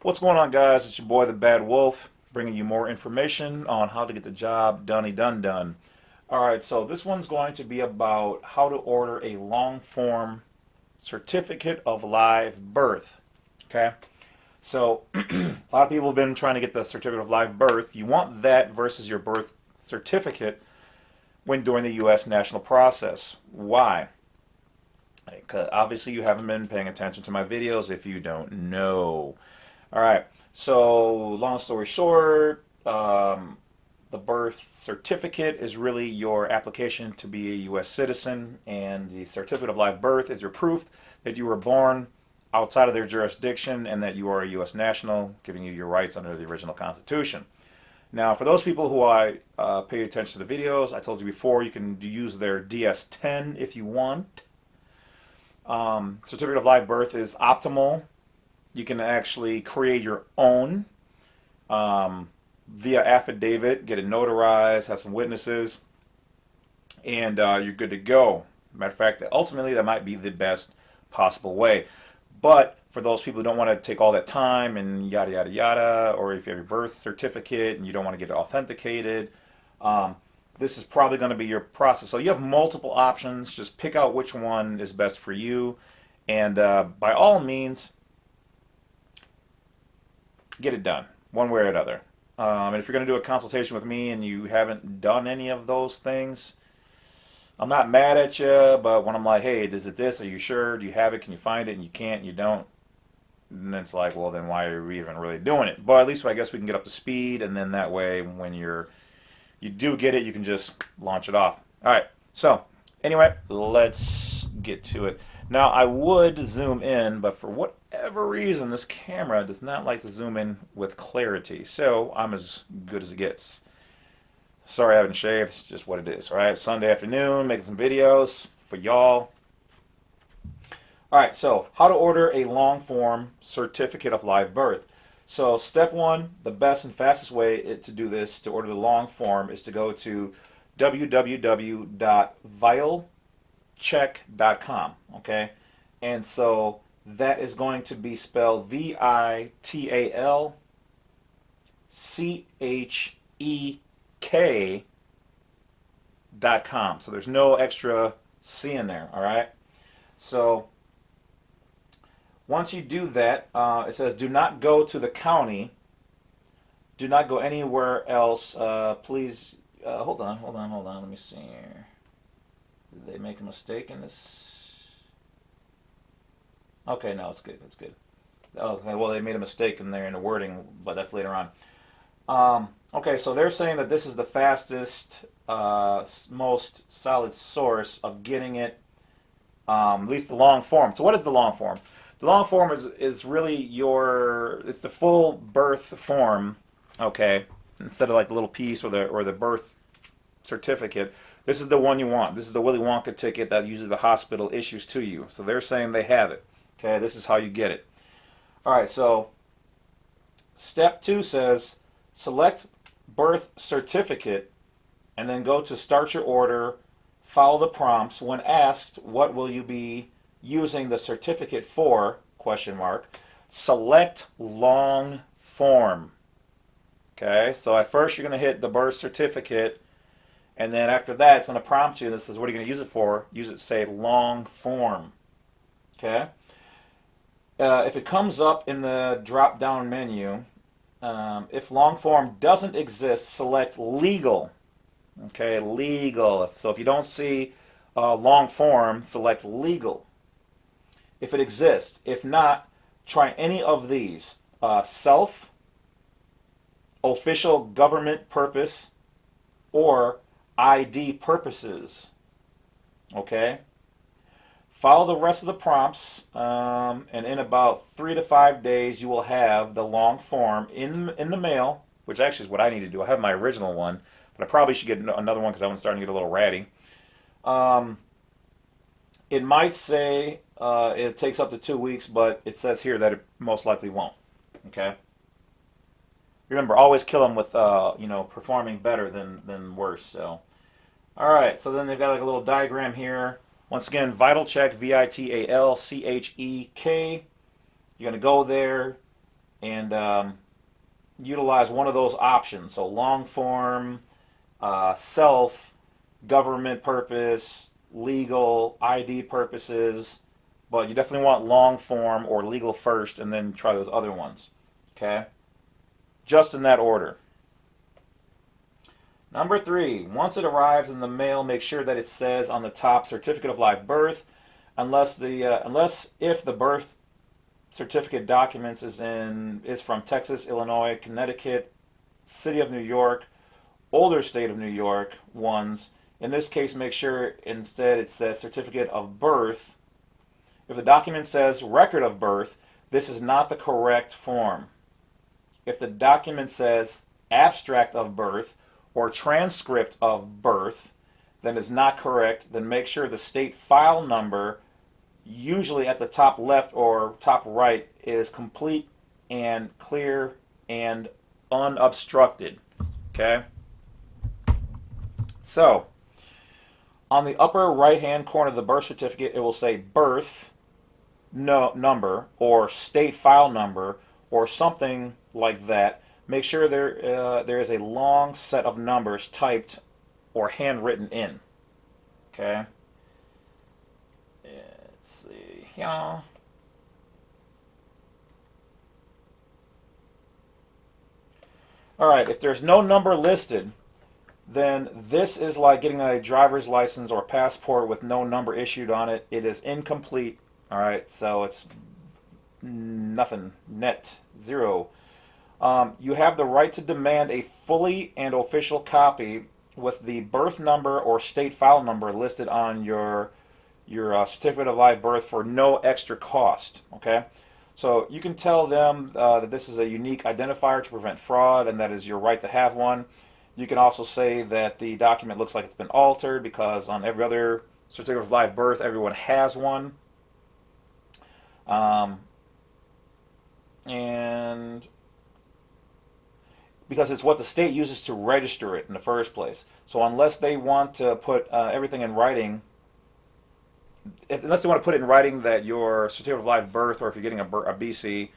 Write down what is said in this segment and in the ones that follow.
What's going on, guys? It's your boy, the Bad Wolf, bringing you more information on how to get the job done. All right, so this one's going to be about how to order a long form certificate of live birth. Okay, so a lot of people have been trying to get the certificate of live birth. You want that versus your birth certificate when doing the U.S. national process. Why? Because obviously you haven't been paying attention to my videos if you don't know. All right. So, long story short, the birth certificate is really your application to be a U.S. citizen, and the certificate of live birth is your proof that you were born outside of their jurisdiction and that you are a U.S. national, giving you your rights under the original Constitution. Now, for those people who pay attention to the videos, I told you before, you can use their DS-10 if you want. Certificate of live birth is optimal. You can actually create your own via affidavit, get it notarized, have some witnesses, and you're good to go. Matter of fact, ultimately that might be the best possible way. But for those people who don't want to take all that time and yada yada yada, or if you have your birth certificate and you don't want to get it authenticated, this is probably going to be your process. So you have multiple options. Just pick out which one is best for you, and by all means, get it done one way or another. And if you're going to do a consultation with me and you haven't done any of those things, I'm not mad at you, but when I'm like, hey, is it this? Are you sure? Do you have it? Can you find it? And you can't, you don't. And it's like, well, then why are we even really doing it? But at least I guess we can get up to speed, and then that way when you do get it, you can just launch it off. All right. So anyway, let's get to it. Now, I would zoom in, but for whatever reason, this camera does not like to zoom in with clarity. So I'm as good as it gets. Sorry I haven't shaved. It's just what it is. All right, Sunday afternoon, making some videos for y'all. All right, so how to order a long form certificate of live birth. So step one, the best and fastest way to do this, to order the long form, is to go to www.vitalcheck.com, okay? And so that is going to be spelled vitalchek.com. So there's no extra C in there, all right? So once you do that, it says do not go to the county. Do not go anywhere else. Please, hold on. Let me see here. Did they make a mistake in this? Okay, no, it's good. Okay, well, they made a mistake in there in the wording, but that's later on. Okay, so they're saying that this is the fastest, most solid source of getting it, at least the long form. So what is the long form? The long form is really it's the full birth form, okay, instead of like the little piece or the birth certificate. This is the one you want. This is the Willy Wonka ticket that usually the hospital issues to you. So they're saying they have it. Okay, this is how you get it. All right, so step 2 says select birth certificate and then go to start your order, follow the prompts. When asked, what will you be using the certificate for, ? Select long form. Okay, so at first you're going to hit the birth certificate, and then after that it's going to prompt you. This is what are you going to use it for? Use it, say long form. Okay. If it comes up in the drop down menu, if long form doesn't exist, select legal. Okay, legal. So if you don't see long form, select legal if it exists. If not, try any of these. Self, official government purpose, or ID purposes. Okay? Follow the rest of the prompts, and in about 3 to 5 days you will have the long form in the mail, which actually is what I need to do. I have my original one, but I probably should get another one because I'm starting to get a little ratty. It might say it takes up to 2 weeks, but it says here that it most likely won't. Okay. Remember, always kill them with performing better than worse. So, all right. So then they've got like a little diagram here. Once again, VitalCheck, VitalCheck. You're gonna go there. and utilize one of those options. So long form, self, government purpose, legal, ID purposes, but you definitely want long form or legal first and then try those other ones. Okay? Just in that order. Number 3, once it arrives in the mail, make sure that it says on the top certificate of live birth, unless if the birth certificate documents is from Texas, Illinois, Connecticut, City of New York, older state of New York ones. In this case, make sure instead it says certificate of birth. If the document says record of birth, this is not the correct form. If the document says abstract of birth or transcript of birth, then it's not correct. Then make sure the state file number, usually at the top left or top right, is complete and clear and unobstructed. Okay? So, on the upper right-hand corner of the birth certificate, it will say birth number or state file number or something like that. Make sure there is a long set of numbers typed or handwritten in. Okay? Let's see here. Alright, if there's no number listed, then this is like getting a driver's license or passport with no number issued on it. It is incomplete. Alright, so it's nothing, net, zero. You have the right to demand a fully and official copy with the birth number or state file number listed on your certificate of live birth for no extra cost. Okay, so you can tell them that this is a unique identifier to prevent fraud, and that is your right to have one. You can also say that the document looks like it's been altered, because on every other certificate of live birth, everyone has one. And because it's what the state uses to register it in the first place. So unless they want to put everything in writing, unless they want to put it in writing that your certificate of live birth, or if you're getting a BC,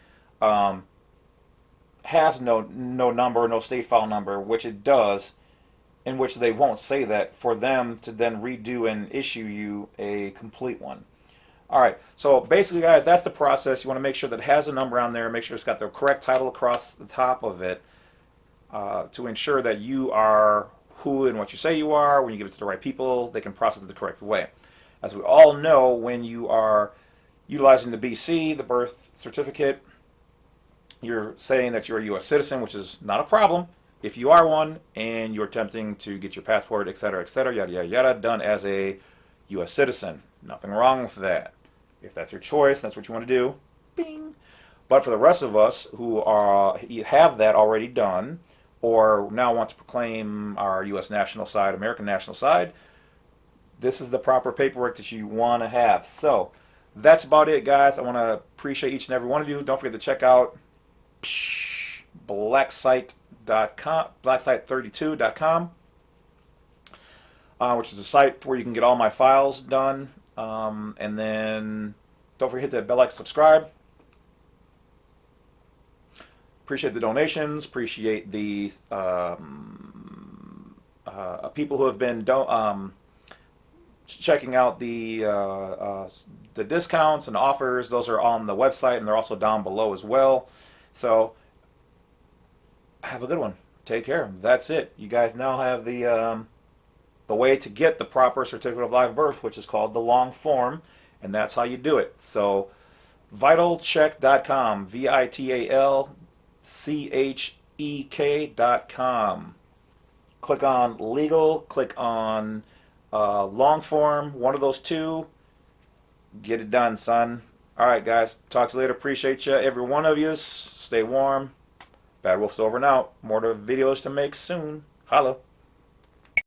has no number, no state file number, which it does, in which they won't say that, for them to then redo and issue you a complete one. Alright, so basically, guys, that's the process. You want to make sure that it has a number on there, make sure it's got the correct title across the top of it, to ensure that you are who and what you say you are. When you give it to the right people, they can process it the correct way. As we all know, when you are utilizing the BC, the birth certificate, you're saying that you're a U.S. citizen, which is not a problem if you are one and you're attempting to get your passport, etc., yada, yada, yada, done as a U.S. citizen. Nothing wrong with that. If that's your choice, that's what you want to do, bing. But for the rest of us who have that already done, or now want to proclaim our U.S. national side, American national side, this is the proper paperwork that you want to have. So that's about it, guys. I want to appreciate each and every one of you. Don't forget to check out blacksite32.com, which is a site where you can get all my files done. And then don't forget to hit that bell, like, subscribe. Appreciate the donations. Appreciate the people who have been checking out the discounts and offers. Those are on the website, and they're also down below as well. So have a good one. Take care. That's it. You guys now have the way to get the proper certificate of live birth, which is called the long form, and that's how you do it. So vitalcheck.com, vitalchek.com. Click on legal, click on long form, one of those two. Get it done, son. All right, guys. Talk to you later. Appreciate you, every one of you. Stay warm. Bad Wolf's over and out. More videos to make soon. Holla.